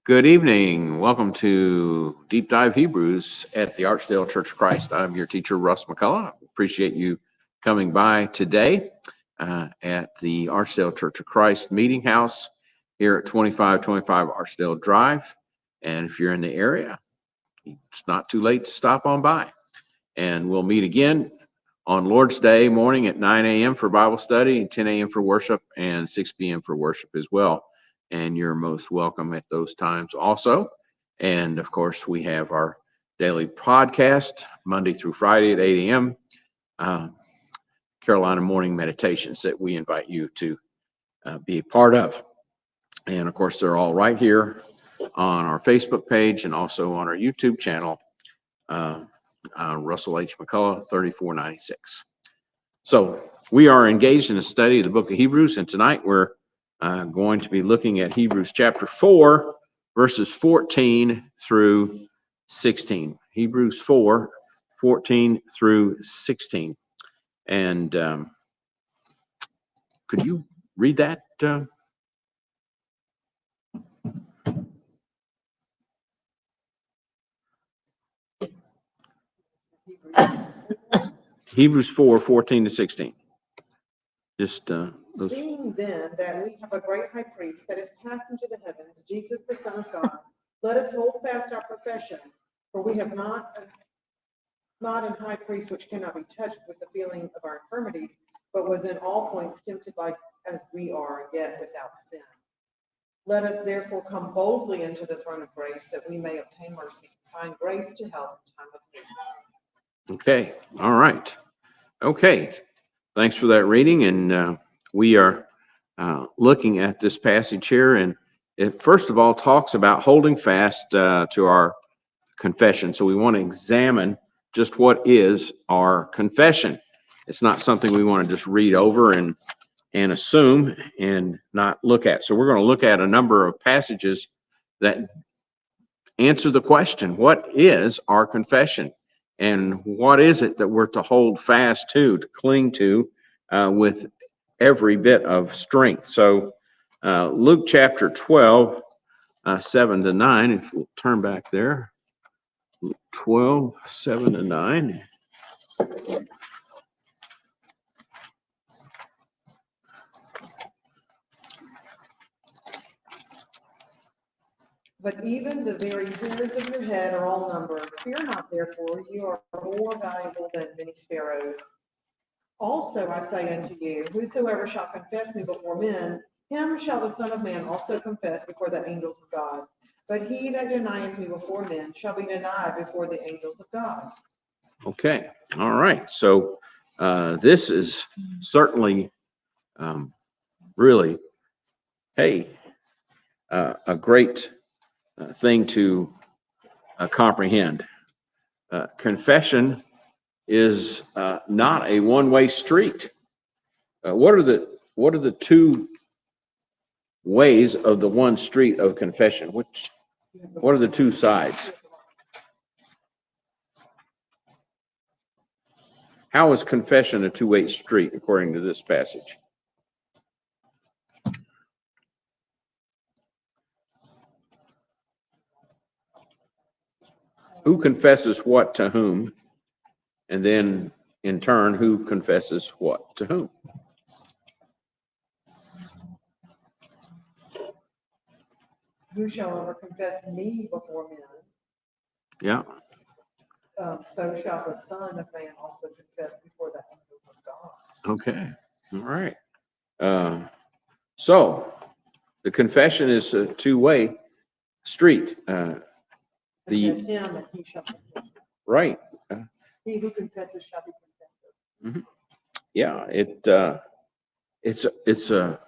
Good evening. Welcome to Deep Dive Hebrews at the Archdale Church of Christ. I'm your teacher, Russ McCullough. Appreciate you coming by today at the Archdale Church of Christ Meeting House here at 2525 Archdale Drive. And if you're in the area, it's not too late to stop on by. And we'll meet again on Lord's Day morning at 9 a.m. for Bible study, 10 a.m. for worship, and 6 p.m. for worship as well. And you're most welcome at those times also. And of course, we have our daily podcast Monday through Friday at 8 a.m. Carolina Morning Meditations that we invite you to be a part of. And of course, they're all right here on our Facebook page and also on our YouTube channel, Russell H. McCullough, 3496. So we are engaged in a study of the book of Hebrews, and tonight we're going to be looking at Hebrews chapter 4, verses 14 through 16. Hebrews 4, 14 through 16. And could you read that? Hebrews 4, 14 to 16. Just Seeing then that we have a great high priest that is passed into the heavens, Jesus the Son of God, let us hold fast our profession, for we have not an high priest which cannot be touched with the feeling of our infirmities, but was in all points tempted like as we are, yet without sin. Let us therefore come boldly into the throne of grace, that we may obtain mercy, find grace to help in time of need. Okay, all right. Okay, thanks for that reading. And we are looking at this passage here. And it first of all talks about holding fast to our confession. So we want to examine just what is our confession. It's not something we want to just read over and assume and not look at. So we're going to look at a number of passages that answer the question, what is our confession? And what is it that we're to hold fast to cling to with every bit of strength? So Luke chapter 12, 7 to 9, if we'll turn back there. Luke 12, 7 to 9. But even the very hairs of your head are all numbered. Fear not, therefore, you are more valuable than many sparrows. Also I say unto you, whosoever shall confess me before men, him shall the Son of Man also confess before the angels of God. But he that denieth me before men shall be denied before the angels of God. Okay, all right. So this is certainly really, a great thing to comprehend. Confession is not a one-way street. What are the two ways of the one street of confession? What are the two sides? How is confession a two-way street according to this passage? Who confesses what to whom? And then in turn, who confesses what to whom? Whosoever confess me before men, Yeah. so shall the Son of Man also confess before the angels of God. Okay. All right. So the confession is a two-way street. Confess him, and he shall confess. Right. He who confesses shall be confessed. Mm-hmm. Yeah. It's an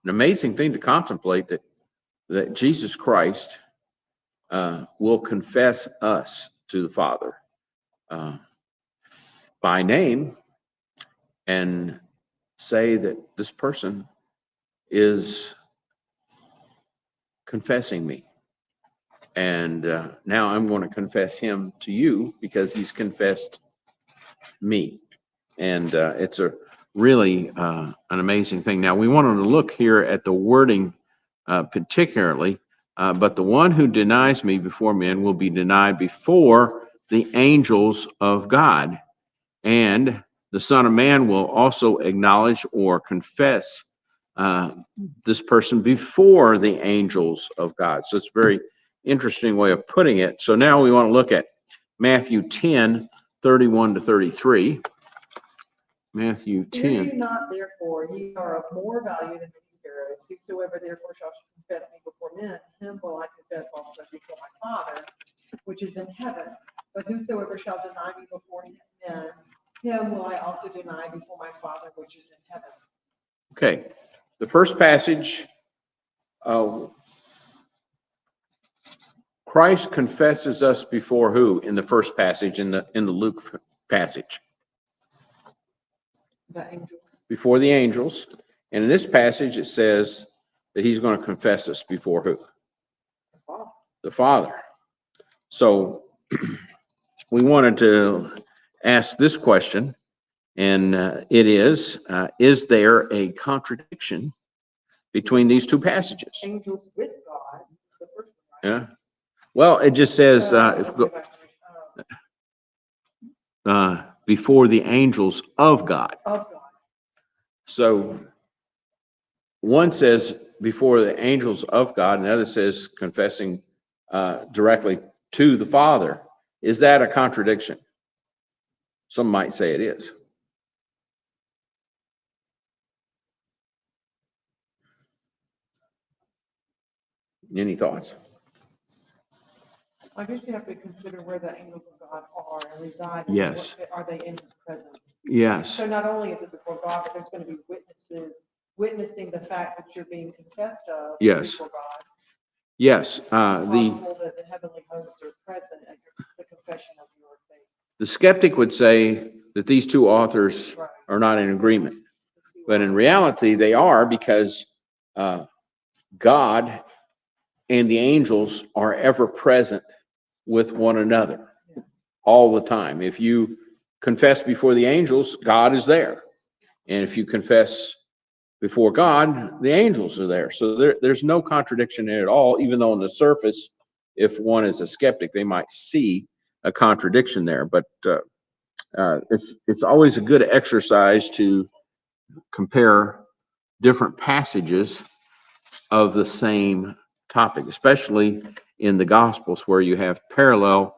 amazing thing to contemplate that Jesus Christ will confess us to the Father by name and say that this person is confessing me. And now I'm going to confess him to you because he's confessed me. And it's a really an amazing thing. Now we wanted to look here at the wording particularly But the one who denies me before men will be denied before the angels of God. And the Son of Man will also acknowledge or confess this person before the angels of God. So it's a very interesting way of putting it. So now we want to look at Matthew 10, 31 to 33. Matthew Fear 10. ye not, therefore, ye are of more value than many sparrows. Whosoever therefore shall confess me before men, him will I confess also before my Father, which is in heaven. But whosoever shall deny me before men, him will I also deny before my Father, which is in heaven. Okay, the first passage, Christ confesses us before who in the first passage, in the Luke passage? The angel. Before the angels. And in this passage, it says that he's going to confess us before who? The Father. The Father. So we wanted to ask this question, and it is there a contradiction between these two passages? Angels with God is the first one, right? Yeah. Well, it just says before the angels of God. Of God. So one says before the angels of God, and the other says confessing directly to the Father. Is that a contradiction? Some might say it is. Any thoughts? I guess you have to consider where the angels of God are and reside. Yes. Are they in his presence? Yes. So not only is it before God, but there's going to be witnesses witnessing the fact that you're being confessed of Yes. before God. Yes. Possible that the heavenly hosts are present at the confession of your faith. The skeptic would say that these two authors Right. are not in agreement. Let's see But what in else. reality, they are, because God and the angels are ever present with one another all the time. If you confess before the angels, God is there. And if you confess before God, the angels are there. So there's no contradiction in it at all, even though on the surface, if one is a skeptic, they might see a contradiction there. But it's always a good exercise to compare different passages of the same topic, especially in the Gospels where you have parallel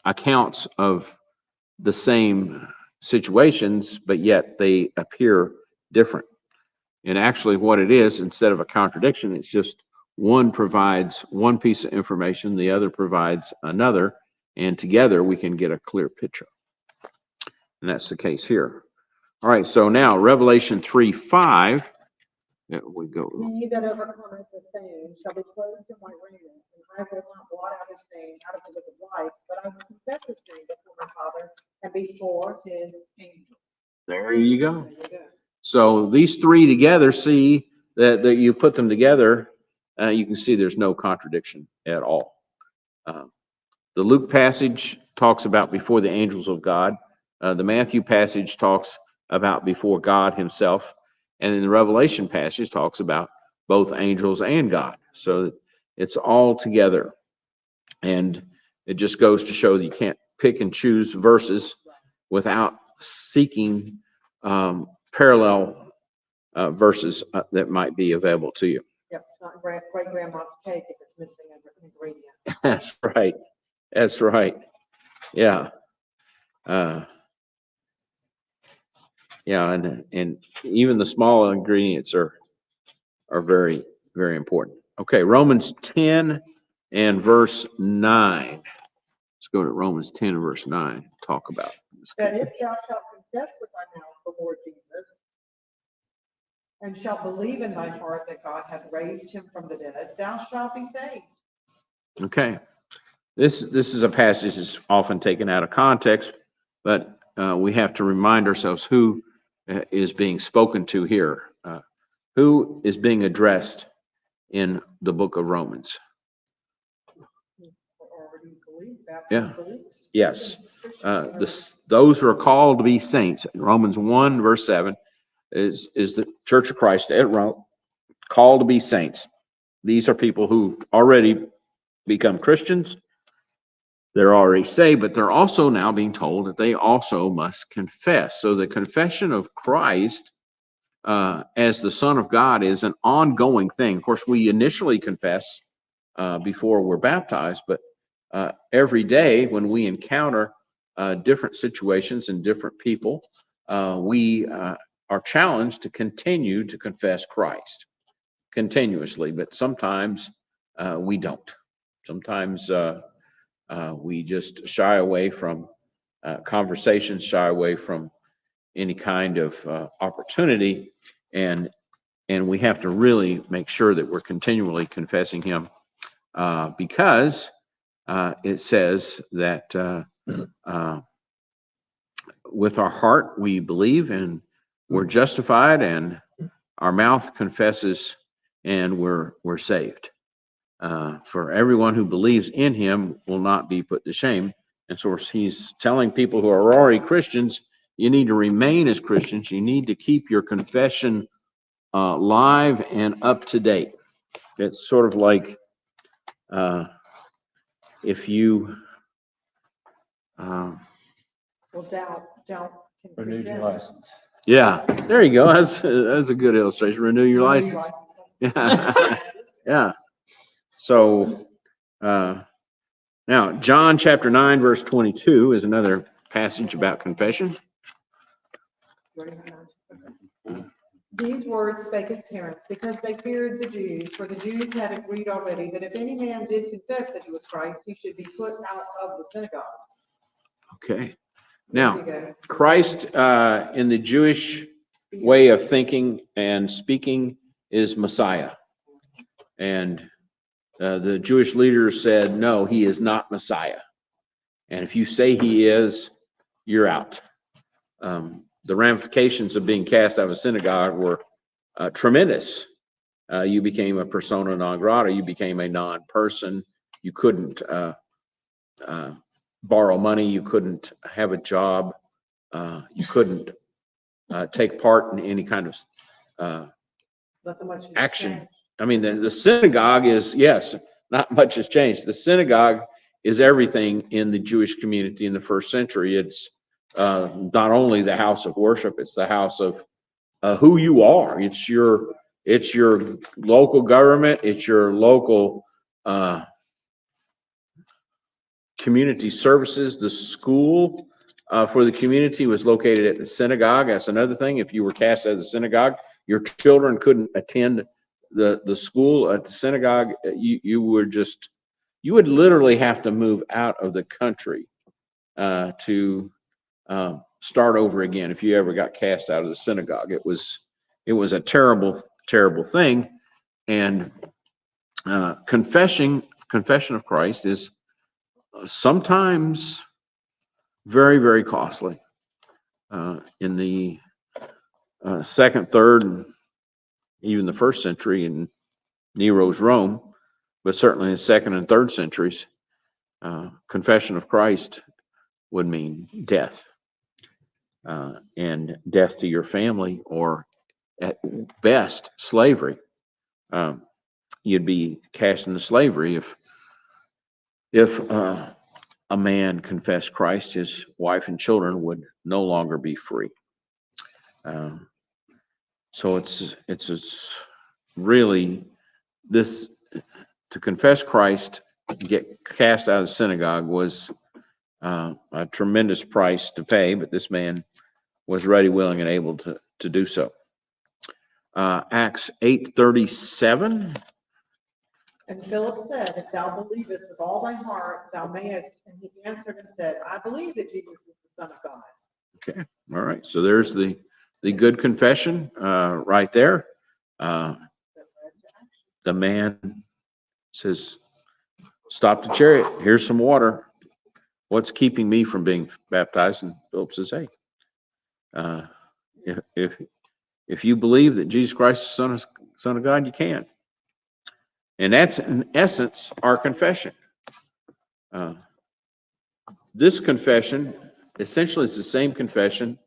accounts of the same situations, but yet they appear different. And actually what it is, instead of a contradiction, it's just one provides one piece of information, the other provides another, and together we can get a clear picture. And that's the case here. All right, so now Revelation 3:5. There we go. He that overcometh the same shall be clothed in white raiment, and I will not blot out his name out of the book of life, but I will confess his name before my Father and before his angels. There you go. There you go. So these three together, see that you put them together, you can see there's no contradiction at all. The Luke passage talks about before the angels of God. The Matthew passage talks about before God himself. And in the Revelation passage talks about both angels and God. So it's all together. And it just goes to show that you can't pick and choose verses without seeking parallel verses that might be available to you. Yep, it's not great grandma's cake if it's missing an ingredient. That's right. That's right. Yeah. Yeah, and even the small ingredients are very, very important. Okay, Romans 10 and verse 9. Let's go to Romans 10 and verse 9. Talk about this. That if thou shalt confess with thy mouth the Lord Jesus, and shalt believe in thy heart that God hath raised him from the dead, thou shalt be saved. Okay. This is a passage that's often taken out of context, but we have to remind ourselves who is being spoken to here. Who is being addressed in the book of Romans? Yeah. Yes. Those who are called to be saints. Romans 1 verse 7 is the Church of Christ at Rome, called to be saints. these are people who already become Christians. They're already saved, but they're also now being told that they also must confess. So the confession of Christ as the Son of God is an ongoing thing. Of course, we initially confess before we're baptized, but every day when we encounter different situations and different people, we are challenged to continue to confess Christ continuously, but sometimes we don't. Sometimes we just shy away from conversations, shy away from any kind of opportunity, and we have to really make sure that we're continually confessing Him, because it says that with our heart we believe and we're justified, and our mouth confesses and we're saved. For everyone who believes in Him will not be put to shame. And so He's telling people who are already Christians, you need to remain as Christians. You need to keep your confession live and up to date. It's sort of like if you Well, doubt can Renewed your prevent- license. yeah, there you go. That's a good illustration. Renew your license. Yeah. Yeah. So now John chapter 9 verse 22 is another passage about confession. These words spake his parents, because they feared the Jews, for the Jews had agreed already that if any man did confess that he was Christ, he should be put out of the synagogue. Okay. There Now, you go. Christ in the Jewish way of thinking and speaking is Messiah. And the Jewish leaders said, no, he is not Messiah. And if you say he is, you're out. The ramifications of being cast out of a synagogue were tremendous. You became a persona non grata. You became a non-person. You couldn't borrow money. You couldn't have a job. You couldn't take part in any kind of Nothing much has action. changed. I mean, the synagogue is, yes, not much has changed. The synagogue is everything in the Jewish community in the first century. It's not only the house of worship, it's the house of who you are. It's your local government. It's your local community services. The school for the community was located at the synagogue. That's another thing. If you were cast out of the synagogue, your children couldn't attend the school at the synagogue. You would literally have to move out of the country to start over again if you ever got cast out of the synagogue. It was a terrible, terrible thing. And confession of Christ is sometimes very, very costly. In the second, third, and even the first century in Nero's Rome, but certainly in the second and third centuries, confession of Christ would mean death, and death to your family, or at best slavery. You'd be cast into slavery if a man confessed Christ. His wife and children would no longer be free. So it's really this, to confess Christ, get cast out of the synagogue was a tremendous price to pay, but this man was ready, willing, and able to do so. Acts 8:37. And Philip said, if thou believest with all thy heart, thou mayest. And he answered and said, I believe that Jesus is the Son of God. Okay, all right. So there's the good confession right there. The man says, stop the chariot. Here's some water. What's keeping me from being baptized? And Philip says, hey, if you believe that Jesus Christ is the Son of God, you can. And that's in essence our confession. This confession essentially is the same confession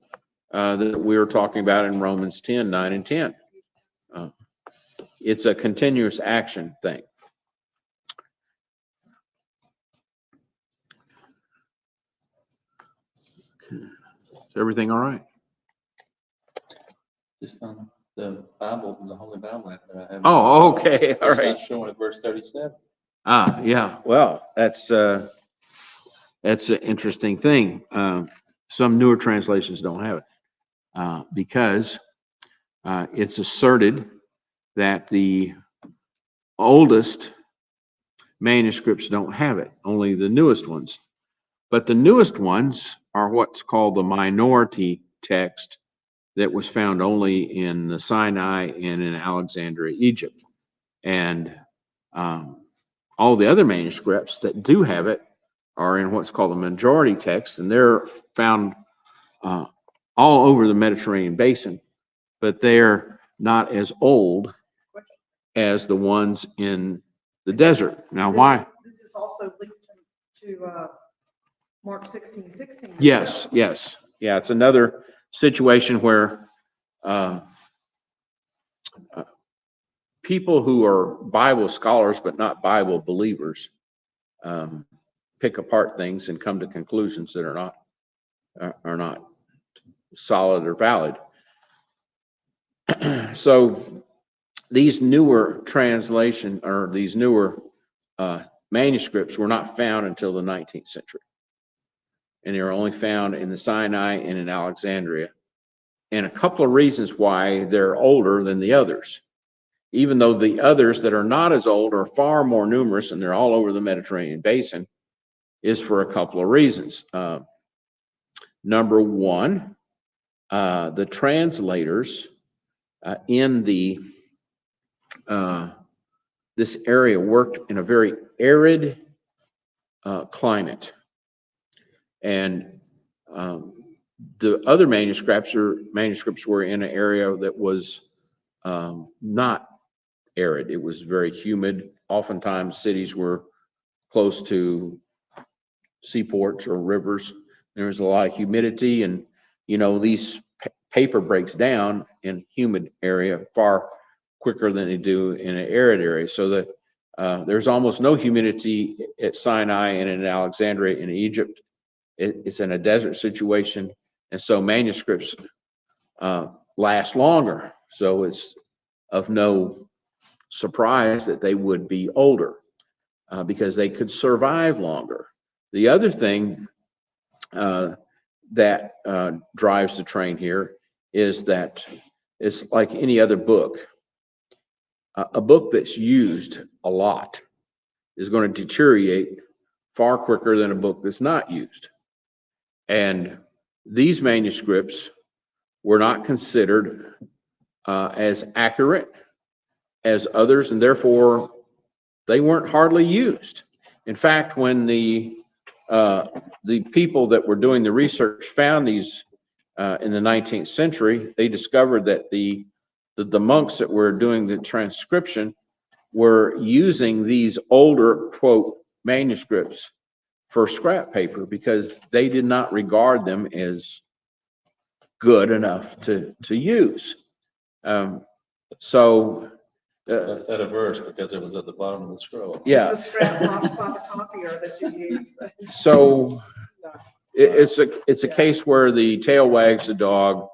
that we were talking about in Romans 10:9 and 10. it's a continuous action thing. Is everything all right? Just on the Bible, the Holy Bible app that I have. Oh, okay, all It's right. not showing at verse 37. Ah, yeah, well, that's an interesting thing. Some newer translations don't have it, because it's asserted that the oldest manuscripts don't have it, only the newest ones. But the newest ones are what's called the minority text that was found only in the Sinai and in Alexandria, Egypt. And all the other manuscripts that do have it are in what's called the majority text, and they're found all over the Mediterranean basin, but they're not as old as the ones in the desert. Now, why? This is also linked to Mark 16:16. Yes, yes. Yeah, it's another situation where people who are Bible scholars but not Bible believers pick apart things and come to conclusions that are not solid or valid. So these newer translation or these newer manuscripts were not found until the 19th century. And they were only found in the Sinai and in Alexandria. And a couple of reasons why they're older than the others, even though the others that are not as old are far more numerous and they're all over the Mediterranean basin, is for a couple of reasons. Number one, the translators in this area worked in a very arid climate. And the other manuscripts were in an area that was not arid. It was very humid. Oftentimes cities were close to seaports or rivers. There was a lot of humidity, and these paper breaks down in humid area far quicker than they do in an arid area. So that there's almost no humidity at Sinai and in Alexandria in Egypt. It's in a desert situation, and so manuscripts last longer. So it's of no surprise that they would be older because they could survive longer. The other thing that drives the train here is that it's like any other book. A book that's used a lot is going to deteriorate far quicker than a book that's not used. And these manuscripts were not considered as accurate as others, and therefore they weren't hardly used. In fact, when the people that were doing the research found these in the 19th century, they discovered that the monks that were doing the transcription were using these older, quote, manuscripts for scrap paper because they did not regard them as good enough to use. So At a verse because it was at the bottom of the scroll. yeah. It's the scrap box by the copier that you use. But So no. it's a case where the tail wags the dog,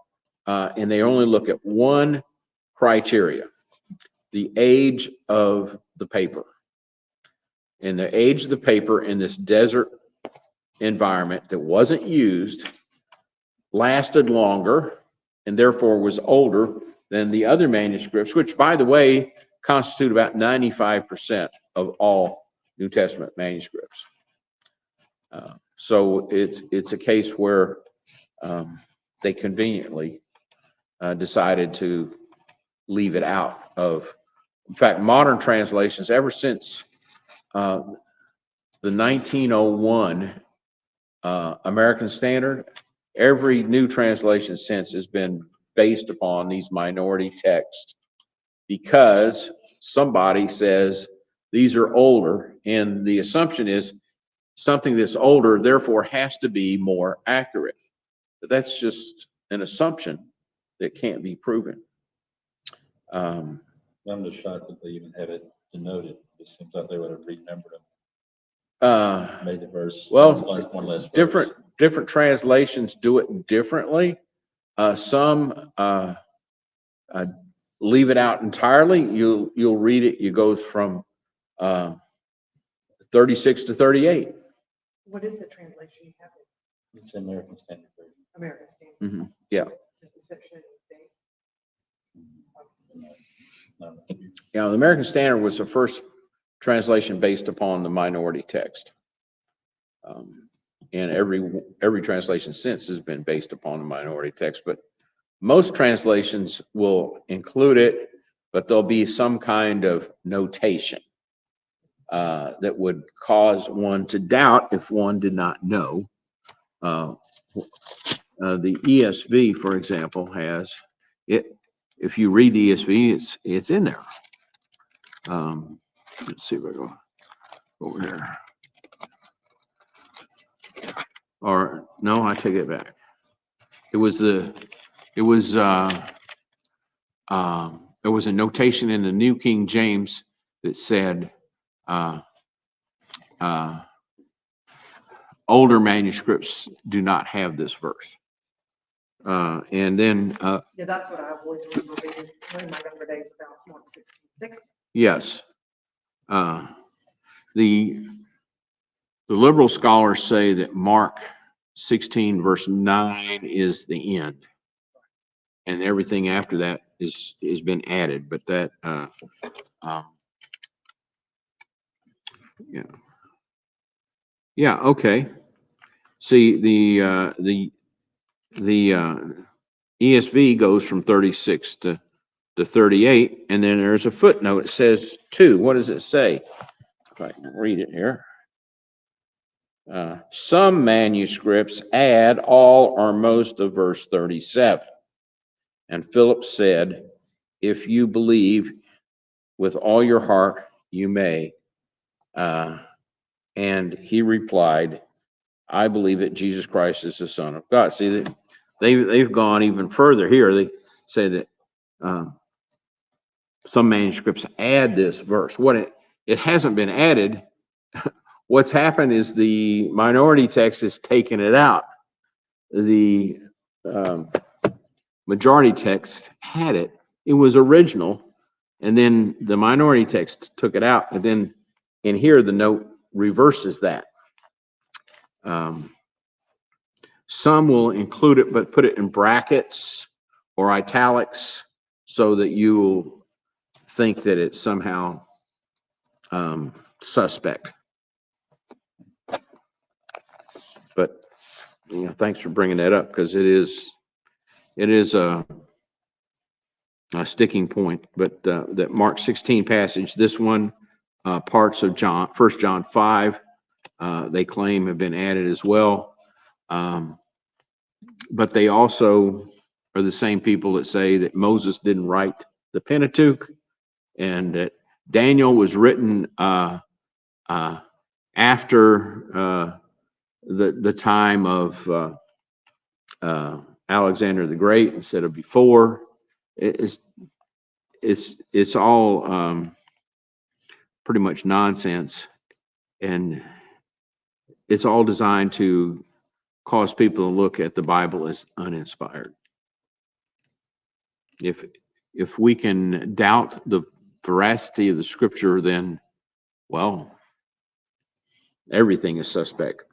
and they only look at one criteria: the age of the paper. And the age of the paper in this desert environment that wasn't used lasted longer and therefore was older than the other manuscripts, which, by the way, constitute about 95% of all New Testament manuscripts. So it's a case where they conveniently decided to leave it out of. In fact, modern translations, ever since the 1901 American Standard, every new translation since has been based upon these minority texts because somebody says these are older, and the assumption is something that's older therefore has to be more accurate. But that's just an assumption that can't be proven. I'm just shocked that they even have it denoted. It seems like they would have renumbered them, made the verse. Well, one less verse. different translations do it differently. Some leave it out entirely. You'll read it. You go from 36 to 38. What is the translation you have? It's American Standard Version. American Standard? Yeah. Just a section of the date. No. Yeah, the American Standard was the first translation based upon the minority text. And every translation since has been based upon the minority text, but most translations will include it, but there'll be some kind of notation that would cause one to doubt if one did not know. The ESV, for example, has it. If you read the ESV, it's in there. Let's see if I go over there. Or no, I take it back. There was a notation in the New King James that said older manuscripts do not have this verse. And then Yeah, that's what I always remember reading in my younger days about Mark 16:16. yes, the liberal scholars say that Mark 16 verse 9 is the end, and everything after that has been added. But that yeah, okay. See, the ESV goes from 36 to 38, and then there's a footnote. It says 2. What does it say? If I can read it here. Some manuscripts add all or most of verse 37. And Philip said, if you believe with all your heart, you may. And he replied, I believe that Jesus Christ is the Son of God. See, they've gone even further here. They say that some manuscripts add this verse. It hasn't been added. What's happened is the minority text has taken it out. The majority text had it. It was original, and then the minority text took it out. And then in here, the note reverses that. Some will include it, but put it in brackets or italics so that you will think that it's somehow suspect. But thanks for bringing that up, because it is a sticking point. But that Mark 16 passage, this one, parts of 1 John 5, they claim have been added as well. But they also are the same people that say that Moses didn't write the Pentateuch, and that Daniel was written after the time of Alexander the Great instead of before. It's all pretty much nonsense, and it's all designed to cause people to look at the Bible as uninspired. If we can doubt the veracity of the Scripture, then, well, everything is suspect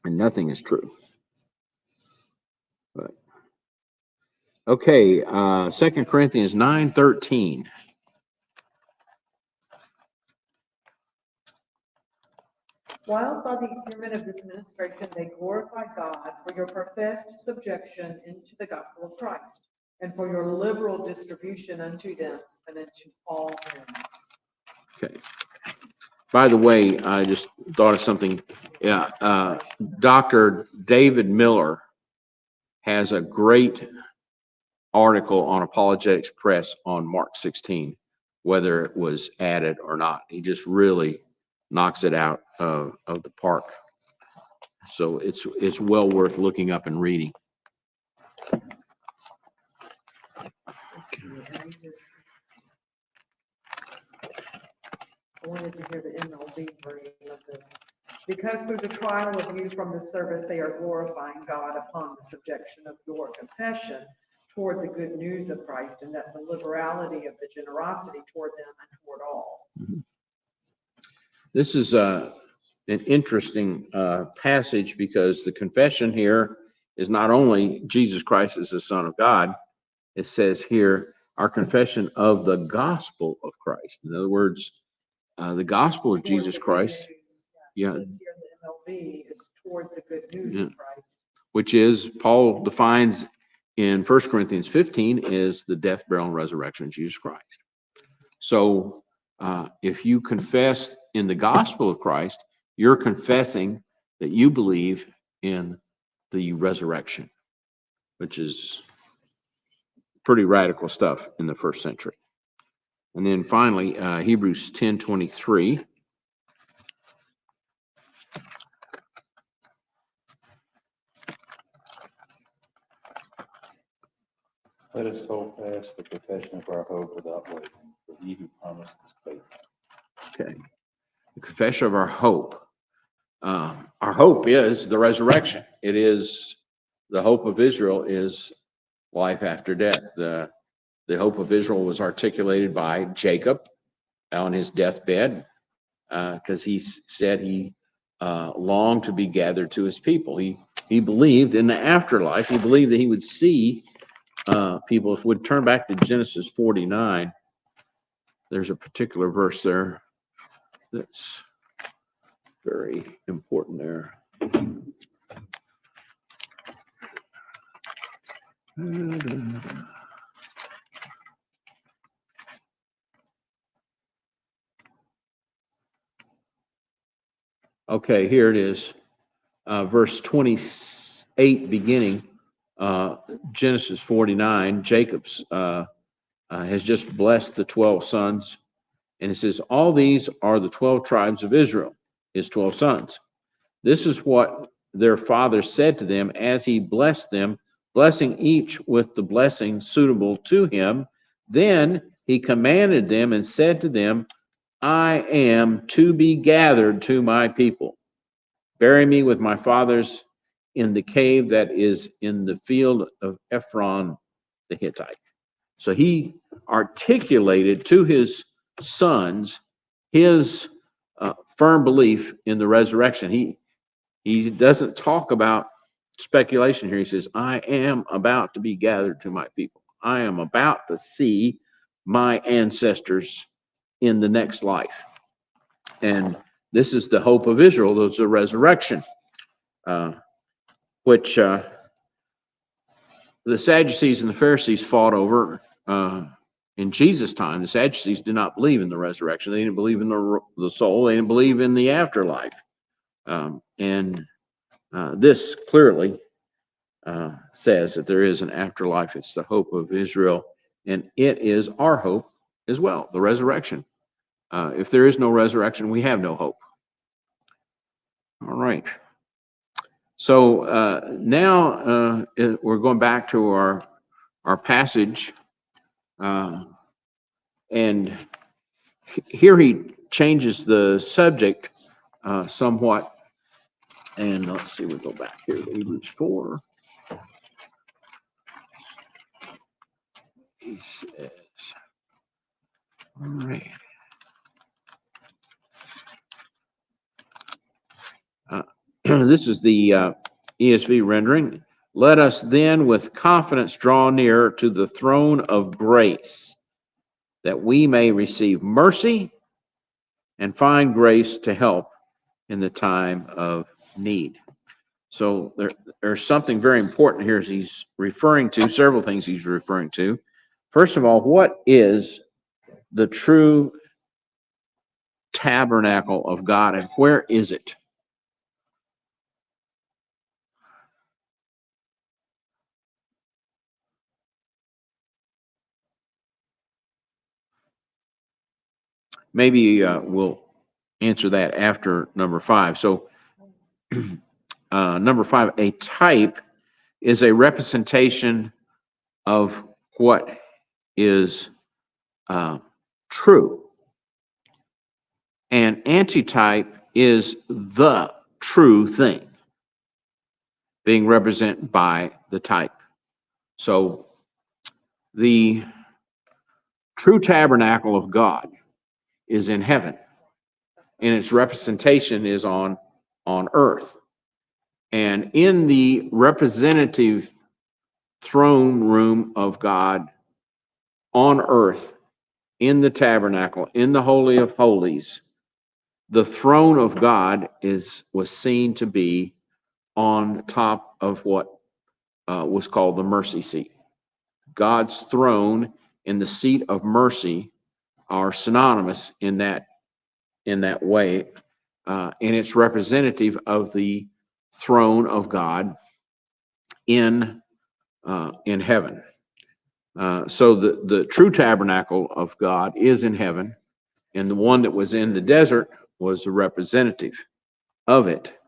and nothing is true. But okay, 2 Corinthians 9:13. Whilst by the experiment of this administration they glorify God for your professed subjection into the gospel of Christ, and for your liberal distribution unto them and unto all men. Okay. By the way, I just thought of something. Yeah, Dr. David Miller has a great article on Apologetics Press on Mark 16, whether it was added or not. He just really knocks it out of the park. So it's well worth looking up and reading. Let's see, I wanted to hear the NLV version of this. Because through the trial of you from the service, they are glorifying God upon the subjection of your confession toward the good news of Christ, and that the liberality of the generosity toward them and toward all. This is an interesting passage because the confession here is not only Jesus Christ is the Son of God. It says here our confession of the gospel of Christ. In other words, the gospel of Toward Jesus the good Christ, news. yeah. It says here in the NLV is toward the good news Yeah. of Christ. which is Paul defines in 1 Corinthians 15 is the death, burial, and resurrection of Jesus Christ. So if you confess in the gospel of Christ, you're confessing that you believe in the resurrection, which is pretty radical stuff in the first century. And then finally, Hebrews 10:23. Let us hold fast the profession of our hope without wavering, for he who promised is faithful. Okay. The confession of our hope. Our hope is the resurrection. It is the hope of Israel is life after death. The hope of Israel was articulated by Jacob on his deathbed because he said he longed to be gathered to his people. He believed in the afterlife. He believed that he would see people. If we would turn back to Genesis 49, there's a particular verse there that's very important there. Okay, here it is. Verse 28 beginning, Genesis 49, Jacob's has just blessed the 12 sons. And it says, all these are the 12 tribes of Israel, his 12 sons. This is what their father said to them as he blessed them, blessing each with the blessing suitable to him. Then he commanded them and said to them, I am to be gathered to my people. Bury me with my fathers in the cave that is in the field of Ephron the Hittite. So he articulated to his sons his firm belief in the resurrection. He doesn't talk about speculation here. He says, I am about to be gathered to my people. I am about to see my ancestors in the next life. And this is the hope of Israel. There's a resurrection, which the Sadducees and the Pharisees fought over in Jesus' time. The Sadducees did not believe in the resurrection. They didn't believe in the soul. They didn't believe in the afterlife. This clearly says that there is an afterlife. It's the hope of Israel, and it is our hope as well, the resurrection. If there is no resurrection, we have no hope. All right. So now we're going back to our passage, and here he changes the subject somewhat. And let's see, we'll go back here to Hebrews 4. He says, all right. This is the ESV rendering. Let us then with confidence draw near to the throne of grace, that we may receive mercy and find grace to help in the time of need. So there's something very important here as he's referring to, several things he's referring to. First of all, what is the true tabernacle of God and where is it? Maybe we'll answer that after number 5. So number 5, a type is a representation of what is true. And antitype is the true thing being represented by the type. So the true tabernacle of God is in heaven, and its representation is on earth. And in the representative throne room of God on earth, in the tabernacle, in the Holy of Holies, the throne of God was seen to be on top of what was called the mercy seat. God's throne and the seat of mercy are synonymous in that way, and it's representative of the throne of God in heaven. So the true tabernacle of God is in heaven, and the one that was in the desert was a representative of it,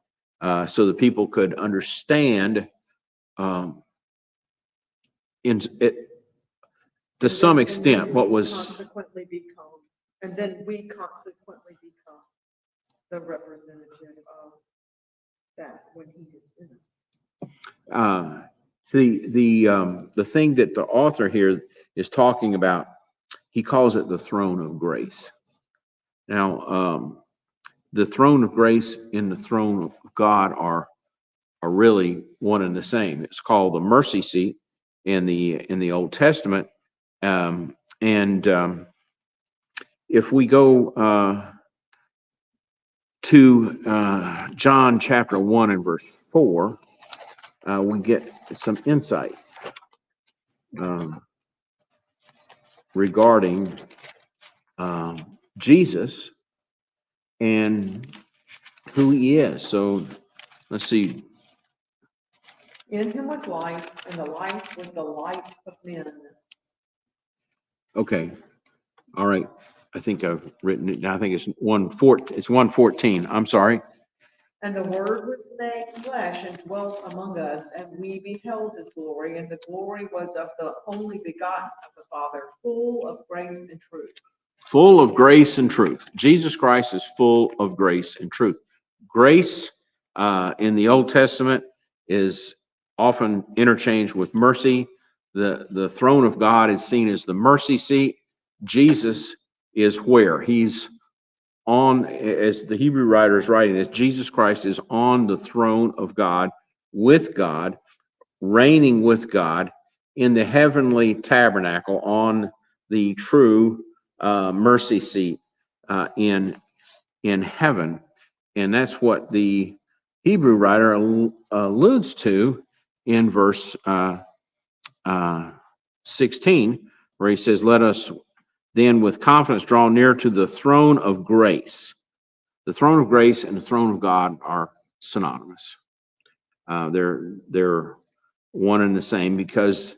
so that people could understand to some extent what was. Consequently become, and then we consequently become the representative of that when he is in us. The thing that the author here is talking about, he calls it the throne of grace. Now, the throne of grace and the throne of God are really one and the same. It's called the mercy seat in the Old Testament, if we go to John chapter 1 and verse 4, we get some insight regarding Jesus and who he is. So let's see. In him was life, and the life was the light of men. Okay. All right. I think I've written it down. I think it's 1:14. It's 1:14. I'm sorry. And the Word was made flesh and dwelt among us, and we beheld his glory, and the glory was of the only begotten of the Father, full of grace and truth. Full of grace and truth. Jesus Christ is full of grace and truth. Grace in the Old Testament is often interchanged with mercy. The throne of God is seen as the mercy seat. Jesus is where? He's on, as the Hebrew writer is writing this, Jesus Christ is on the throne of God, with God, reigning with God in the heavenly tabernacle on the true mercy seat in heaven. And that's what the Hebrew writer alludes to in verse 16, where he says, let us then with confidence draw near to the throne of grace. The throne of grace and the throne of God are synonymous. They're one and the same, because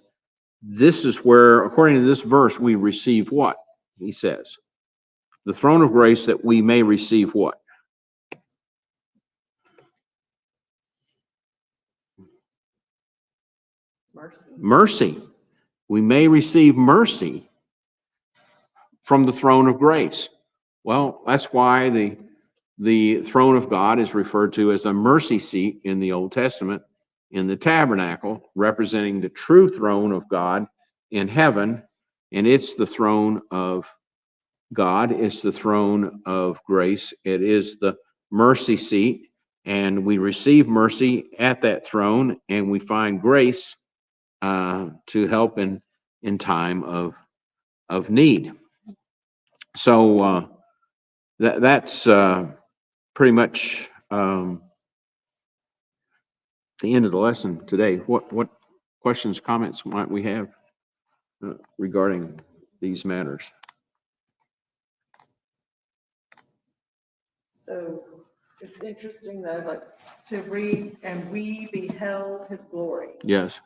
this is where, according to this verse, we receive what? He says, the throne of grace, that we may receive what? Mercy. Mercy. We may receive mercy from the throne of grace. Well, that's why the throne of God is referred to as a mercy seat in the Old Testament, in the tabernacle, representing the true throne of God in heaven. And it's the throne of God. It's the throne of grace. It is the mercy seat. And we receive mercy at that throne, and we find grace to help in time of need. So that's pretty much the end of the lesson today. What questions, comments might we have regarding these matters? So it's interesting though, like to read, and we beheld his glory. Yes.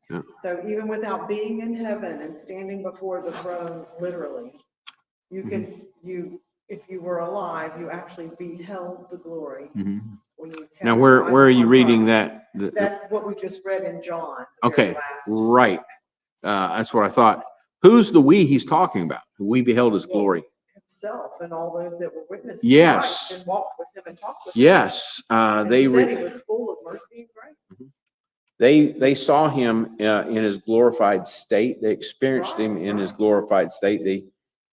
Yeah. So even without being in heaven and standing before the throne, literally, you can, if you were alive, you actually beheld the glory. Mm-hmm. When you Now, where are you reading Christ. that? That's what we just read in John. Okay, right. That's what I thought. Who's the we he's talking about? We beheld his glory. himself and all those that were witnesses. Yes. And walked with him and talked with him. Yes, And they he said re- he was full of mercy and grace. they saw him in his glorified state. They experienced him in his glorified state. They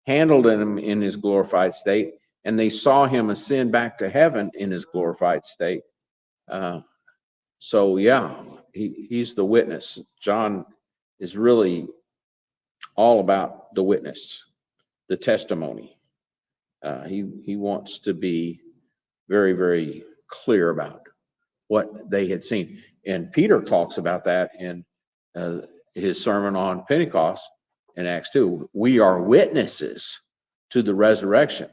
handled him in his glorified state, and they saw him ascend back to heaven in his glorified state. So yeah, he's the witness. John is really all about the witness, the testimony. He wants to be very, very clear about what they had seen. And Peter talks about that in his sermon on Pentecost in Acts 2. We are witnesses to the resurrection.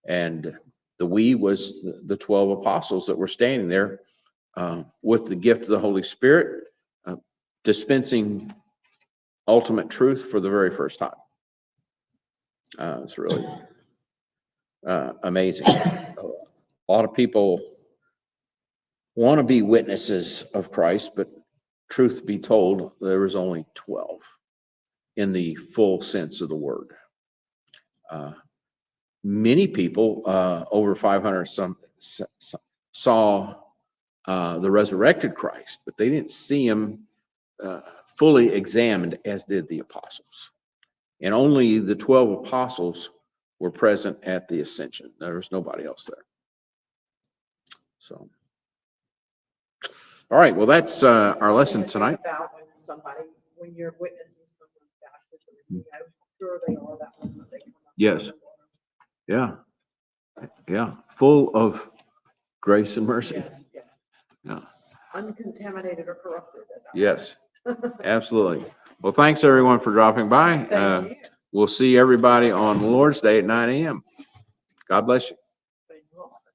And the we was the 12 apostles that were standing there with the gift of the Holy Spirit, dispensing ultimate truth for the very first time. It's really amazing. A lot of people want to be witnesses of Christ, but truth be told, there was only 12 in the full sense of the word. Many people, over 500 some, saw the resurrected Christ, but they didn't see him fully examined as did the apostles. And only the 12 apostles were present at the ascension. There was nobody else there. So, all right, well, that's our lesson tonight. About when you're witnessing someone's baptism, you know, how sure they are that when they come up. Yes. Yeah. Yeah. Full of grace and mercy. Yes, yeah. Yeah. Uncontaminated or corrupted. Yes, absolutely. Well, thanks everyone for dropping by. Thank you. We'll see everybody on Lord's Day at 9 a.m. God bless you. Thank you also.